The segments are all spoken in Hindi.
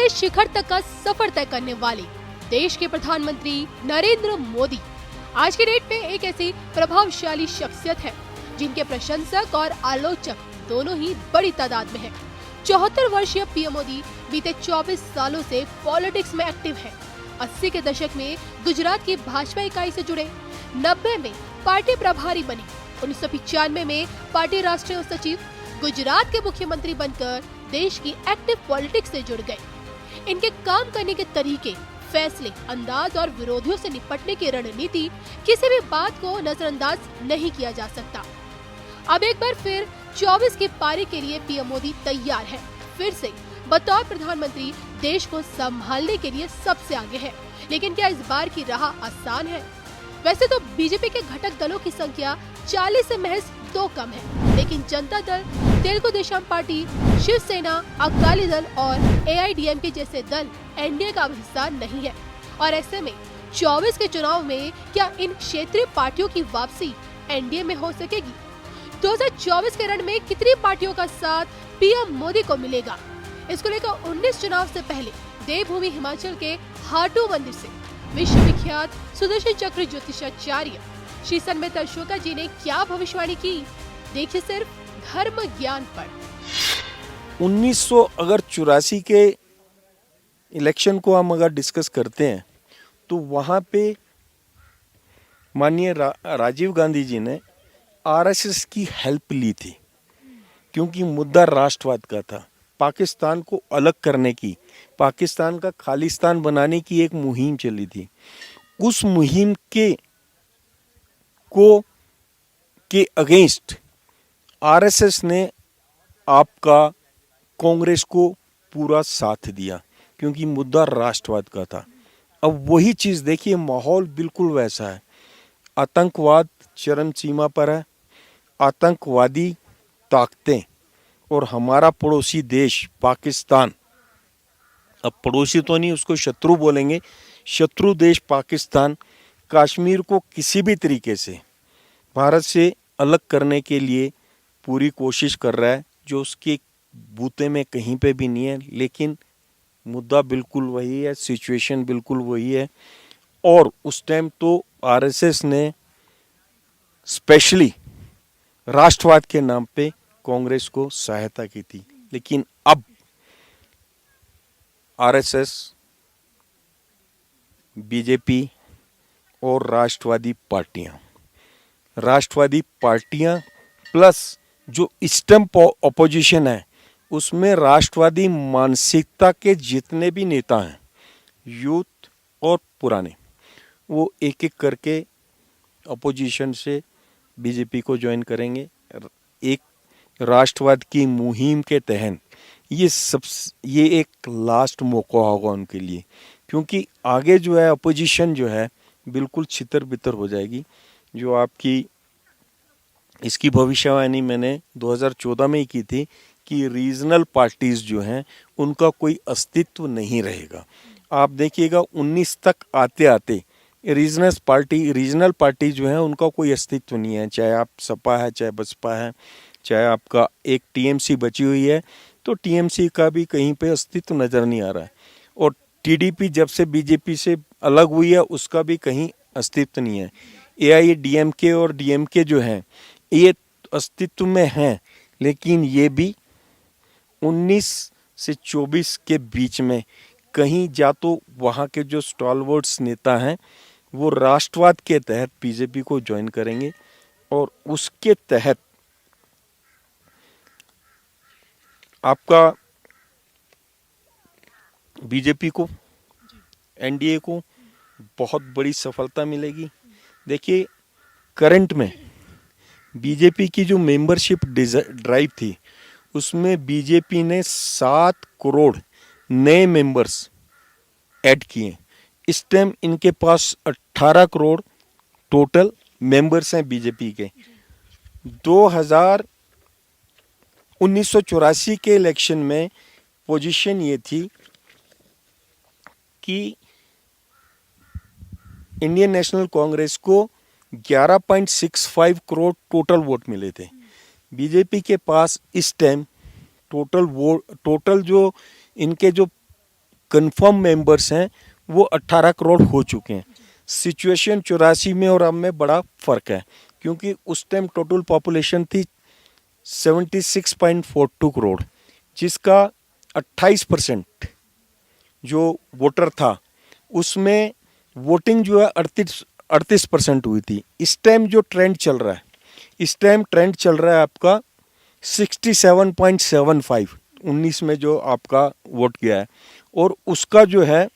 बड़े शिखर तक का सफर तय करने वाले देश के प्रधानमंत्री नरेंद्र मोदी आज के डेट में एक ऐसी प्रभावशाली शख्सियत है जिनके प्रशंसक और आलोचक दोनों ही बड़ी तादाद में हैं। 74 वर्षीय पीएम मोदी बीते 24 सालों से पॉलिटिक्स में एक्टिव है। 80 के दशक में गुजरात की भाजपा इकाई से जुड़े, 90 में पार्टी प्रभारी बने, 1995 में पार्टी राष्ट्रीय सचिव, गुजरात के मुख्यमंत्री बनकर देश की एक्टिव पॉलिटिक्स से जुड़ गए। इनके काम करने के तरीके, फैसले, अंदाज और विरोधियों से निपटने की रणनीति किसी भी बात को नजरअंदाज नहीं किया जा सकता। अब एक बार फिर 24 की पारी के लिए पीएम मोदी तैयार है। फिर से बतौर प्रधानमंत्री देश को संभालने के लिए सबसे आगे है। लेकिन क्या इस बार की राह आसान है? वैसे तो बीजेपी के घटक दलों की संख्या 40 से महज 2 कम है, लेकिन जनता दल, तेलुगु देशम पार्टी, शिवसेना, अकाली दल और एआईएडीएमके जैसे दल एनडीए का हिस्सा नहीं है। और ऐसे में 24 के चुनाव में क्या इन क्षेत्रीय पार्टियों की वापसी एनडीए में हो सकेगी? 2024 के रण में कितनी पार्टियों का साथ पीएम मोदी को मिलेगा? इसको लेकर 19 चुनाव से पहले देवभूमि हिमाचल के हाटू मंदिर से विश्व विख्यात सुदर्शन चक्र ज्योतिषाचार्य श्री सन्मित अशोका जी ने क्या भविष्यवाणी की? देखिए सिर्फ धर्म ज्ञान पर। 1984 के इलेक्शन को हम अगर डिस्कस करते हैं तो वहाँ पे माननीय राजीव गांधी जी ने आरएसएस की हेल्प ली थी, क्योंकि मुद्दा राष्ट्रवाद का था। पाकिस्तान को अलग करने की, पाकिस्तान का खालिस्तान बनाने की एक मुहिम चली थी। उस मुहिम के अगेंस्ट आरएसएस ने आपका कांग्रेस को पूरा साथ दिया, क्योंकि मुद्दा राष्ट्रवाद का था। अब वही चीज़ देखिए, माहौल बिल्कुल वैसा है। आतंकवाद चरम सीमा पर है, आतंकवादी ताकतें और हमारा पड़ोसी देश पाकिस्तान, अब पड़ोसी तो नहीं, उसको शत्रु बोलेंगे, शत्रु देश पाकिस्तान कश्मीर को किसी भी तरीके से भारत से अलग करने के लिए पूरी कोशिश कर रहा है, जो उसके बूते में कहीं पे भी नहीं है। लेकिन मुद्दा बिल्कुल वही है, सिचुएशन बिल्कुल वही है। और उस टाइम तो आरएसएस ने स्पेशली राष्ट्रवाद के नाम पे कांग्रेस को सहायता की थी। लेकिन अब आरएसएस, बीजेपी और राष्ट्रवादी पार्टियां प्लस जो स्टम्प ऑपोजिशन है, उसमें राष्ट्रवादी मानसिकता के जितने भी नेता हैं, यूथ और पुराने, वो एक एक करके अपोजिशन से बीजेपी को ज्वाइन करेंगे। एक राष्ट्रवाद की मुहिम के तहत ये एक लास्ट मौका होगा उनके लिए, क्योंकि आगे जो है अपोजिशन जो है बिल्कुल छितर बितर हो जाएगी। जो आपकी इसकी भविष्यवाणी मैंने 2014 में ही की थी कि रीजनल पार्टीज जो हैं उनका कोई अस्तित्व नहीं रहेगा। आप देखिएगा 19 तक आते आते रीजनल पार्टी जो है उनका कोई अस्तित्व नहीं है। चाहे आप सपा है, चाहे बसपा है, चाहे आपका एक टीएमसी बची हुई है, तो टीएमसी का भी कहीं पे अस्तित्व नज़र नहीं आ रहा है। और टीडीपी जब से बीजेपी से अलग हुई है, उसका भी कहीं अस्तित्व नहीं है। एआईएडीएमके और डीएमके जो हैं ये अस्तित्व में हैं, लेकिन ये भी 19 से 24 के बीच में कहीं जा तो वहाँ के जो स्टॉलवर्ड्स नेता हैं वो राष्ट्रवाद के तहत बीजेपी को ज्वाइन करेंगे और उसके तहत आपका बीजेपी को, एनडीए को बहुत बड़ी सफलता मिलेगी। देखिए, करंट में बीजेपी की जो मेंबरशिप ड्राइव थी, उसमें बीजेपी ने 7 करोड़ नए मेंबर्स ऐड किए। इस टाइम इनके पास 18 करोड़ टोटल मेंबर्स हैं बीजेपी के। 1984 के इलेक्शन में पोजीशन ये थी कि इंडियन नेशनल कांग्रेस को 11.65 करोड़ टोटल वोट मिले थे। बीजेपी के पास इस टाइम टोटल जो इनके जो कंफर्म मेंबर्स हैं वो 18 करोड़ हो चुके हैं। सिचुएशन 84 में और अब में बड़ा फर्क है, क्योंकि उस टाइम टोटल पॉपुलेशन थी 76.42 करोड़, जिसका 28% जो वोटर था उसमें वोटिंग जो है 38% हुई थी। इस टाइम जो ट्रेंड चल रहा है, इस टाइम ट्रेंड चल रहा है आपका 67.75 19 में जो आपका वोट गया है, और उसका जो है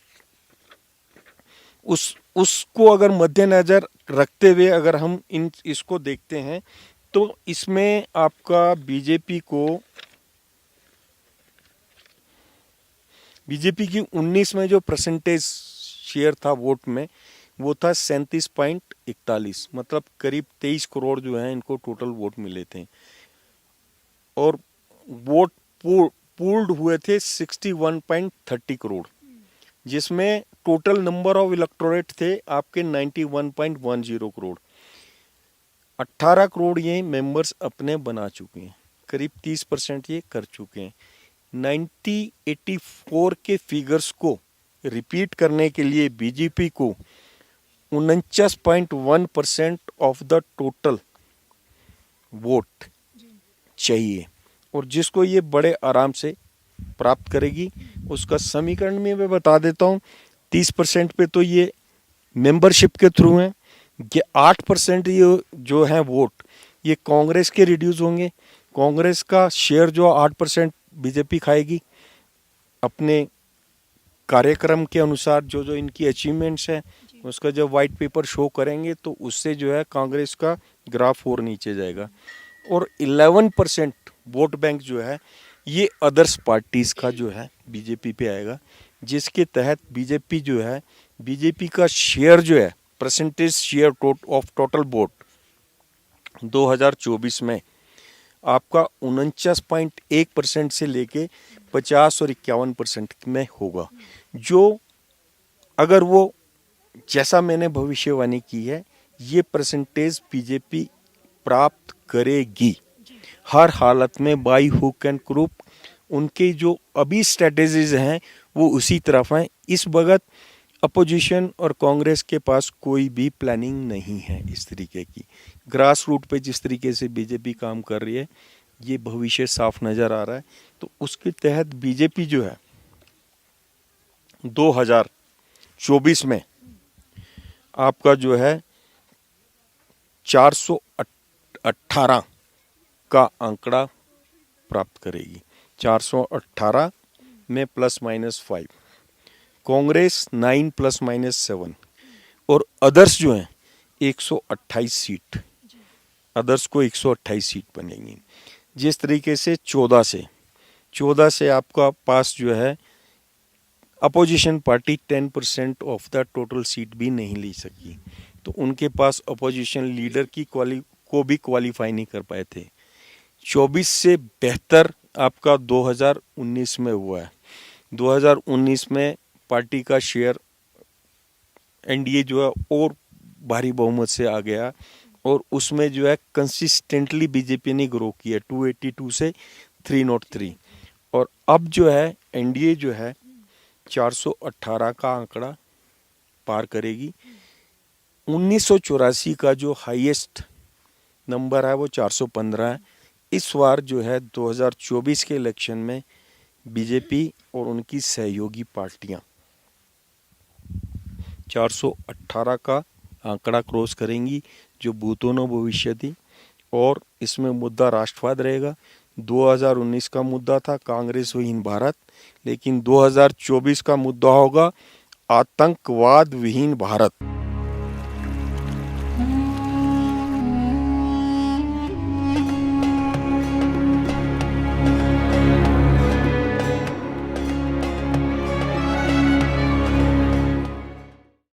उसको अगर मद्देनजर रखते हुए अगर हम इसको देखते हैं तो इसमें आपका बीजेपी की 19 में जो परसेंटेज शेयर था वोट में वो था 37.41, मतलब करीब 23 करोड़ जो है इनको टोटल वोट मिले थे, और वोट पूल्ड हुए थे 61.30 करोड़, जिसमें टोटल नंबर ऑफ इलेक्टोरेट थे आपके 91.10 करोड़। 18 करोड़ ये मेंबर्स अपने बना चुके हैं, करीब 30% ये कर चुके हैं। 1984 के फिगर्स को रिपीट करने के लिए बीजेपी को 49.1% ऑफ द टोटल वोट चाहिए, और जिसको ये बड़े आराम से प्राप्त करेगी। उसका समीकरण में मैं बता देता हूँ। 30% पे तो ये मेंबरशिप के थ्रू हैं, ये 8% ये जो है वोट ये कांग्रेस के रिड्यूस होंगे। कांग्रेस का शेयर जो 8% बीजेपी खाएगी अपने कार्यक्रम के अनुसार, जो इनकी अचीवमेंट्स है उसका जब वाइट पेपर शो करेंगे तो उससे जो है कांग्रेस का ग्राफ और नीचे जाएगा। और 11% वोट बैंक जो है ये अदर्स पार्टीज का जो है बीजेपी पे आएगा, जिसके तहत बीजेपी जो है, बीजेपी का शेयर जो है percentage share of total vote 2024 में आपका 49.1% से लेके 50 और 51% में होगा, जो अगर वो जैसा मैंने भविष्यवाणी की है ये परसेंटेज बीजेपी प्राप्त करेगी हर हालत में, बाई हुक एंड क्रूक। उनके जो अभी स्ट्रेटेजीज हैं वो उसी तरफ हैं। इस वक्त अपोजिशन और कांग्रेस के पास कोई भी प्लानिंग नहीं है इस तरीके की। ग्रास रूट पे जिस तरीके से बीजेपी काम कर रही है ये भविष्य साफ नज़र आ रहा है। तो उसके तहत बीजेपी जो है 2024 में आपका जो है 418 का आंकड़ा प्राप्त करेगी। 418 में +-5, कांग्रेस 9 +-7, और अदर्स जो हैं 128 सीट, अदर्स को 128 सीट बनेंगी। जिस तरीके से 14 से आपका पास जो है opposition party 10% of the total seat भी नहीं ले सकी, तो उनके पास अपोजिशन लीडर की को भी क्वालिफाई नहीं कर पाए थे। 24 से बेहतर आपका 2019 में हुआ है। 2019 में पार्टी का शेयर एनडीए जो है और भारी बहुमत से आ गया, और उसमें जो है कंसिस्टेंटली बीजेपी ने ग्रो किया 282 से 303, और अब जो है एनडीए जो है 418 का आंकड़ा पार करेगी। 1984 का जो हाईएस्ट नंबर है वो 415 है। इस बार जो है 2024 के इलेक्शन में बीजेपी और उनकी सहयोगी पार्टियां 418 का आंकड़ा क्रॉस करेंगी, जो भूतो न भविष्यति। और इसमें मुद्दा राष्ट्रवाद रहेगा। 2019 का मुद्दा था कांग्रेस विहीन भारत, लेकिन 2024 का मुद्दा होगा आतंकवाद विहीन भारत।